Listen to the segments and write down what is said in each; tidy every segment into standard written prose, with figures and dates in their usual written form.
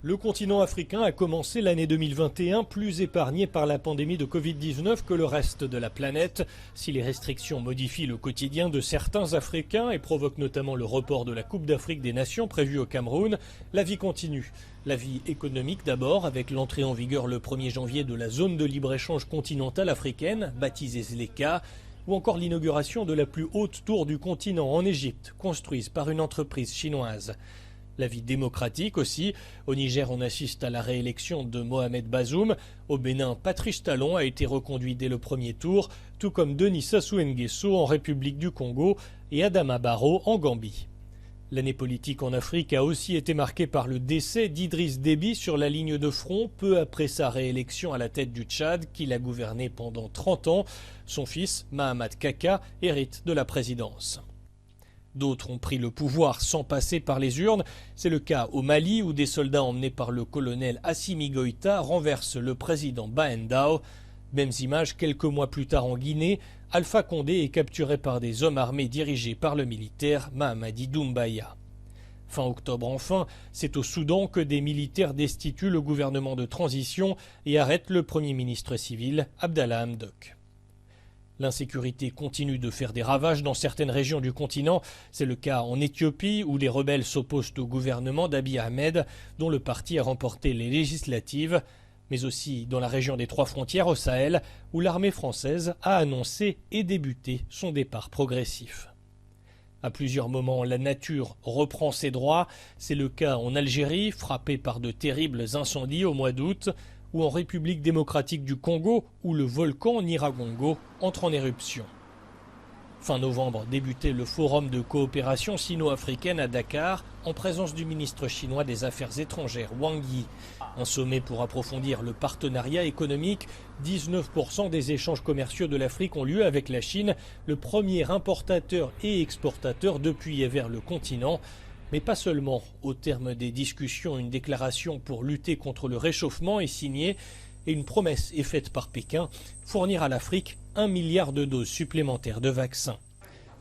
Le continent africain a commencé l'année 2021 plus épargné par la pandémie de Covid-19 que le reste de la planète. Si les restrictions modifient le quotidien de certains Africains et provoquent notamment le report de la Coupe d'Afrique des Nations prévue au Cameroun, la vie continue. La vie économique d'abord, avec l'entrée en vigueur le 1er janvier de la zone de libre-échange continentale africaine, baptisée ZLECA, ou encore l'inauguration de la plus haute tour du continent en Égypte, construite par une entreprise chinoise. La vie démocratique aussi. Au Niger, on assiste à la réélection de Mohamed Bazoum. Au Bénin, Patrice Talon a été reconduit dès le premier tour, tout comme Denis Sassou Nguesso en République du Congo et Adama Barrow en Gambie. L'année politique en Afrique a aussi été marquée par le décès d'Idriss Déby sur la ligne de front peu après sa réélection à la tête du Tchad, qu'il a gouverné pendant 30 ans. Son fils, Mahamat Kaka, hérite de la présidence. D'autres ont pris le pouvoir sans passer par les urnes. C'est le cas au Mali où des soldats emmenés par le colonel Assimi Goïta renversent le président Bah Ndao. Mêmes images quelques mois plus tard en Guinée. Alpha Condé est capturé par des hommes armés dirigés par le militaire Mahamadi Doumbaya. Fin octobre enfin, c'est au Soudan que des militaires destituent le gouvernement de transition et arrêtent le premier ministre civil Abdallah Hamdok. L'insécurité continue de faire des ravages dans certaines régions du continent. C'est le cas en Éthiopie où les rebelles s'opposent au gouvernement d'Abiy Ahmed, dont le parti a remporté les législatives, mais aussi dans la région des Trois Frontières au Sahel, où l'armée française a annoncé et débuté son départ progressif. À plusieurs moments, la nature reprend ses droits. C'est le cas en Algérie, frappée par de terribles incendies au mois d'août, ou en République démocratique du Congo, où le volcan Nyiragongo entre en éruption. Fin novembre débutait le forum de coopération sino-africaine à Dakar, en présence du ministre chinois des Affaires étrangères Wang Yi. Un sommet pour approfondir le partenariat économique. 19% des échanges commerciaux de l'Afrique ont lieu avec la Chine, le premier importateur et exportateur depuis et vers le continent. Mais pas seulement. Au terme des discussions, une déclaration pour lutter contre le réchauffement est signée et une promesse est faite par Pékin, fournir à l'Afrique 1 milliard de doses supplémentaires de vaccins.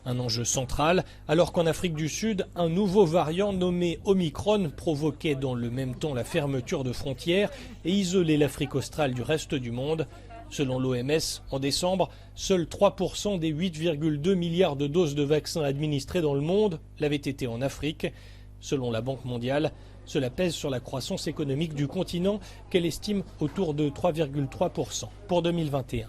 Un enjeu central, alors qu'en Afrique du Sud, un nouveau variant nommé Omicron provoquait dans le même temps la fermeture de frontières et isolait l'Afrique australe du reste du monde. Selon l'OMS, en décembre, seuls 3% des 8,2 milliards de doses de vaccins administrées dans le monde l'avaient été en Afrique. Selon la Banque mondiale, cela pèse sur la croissance économique du continent qu'elle estime autour de 3,3% pour 2021.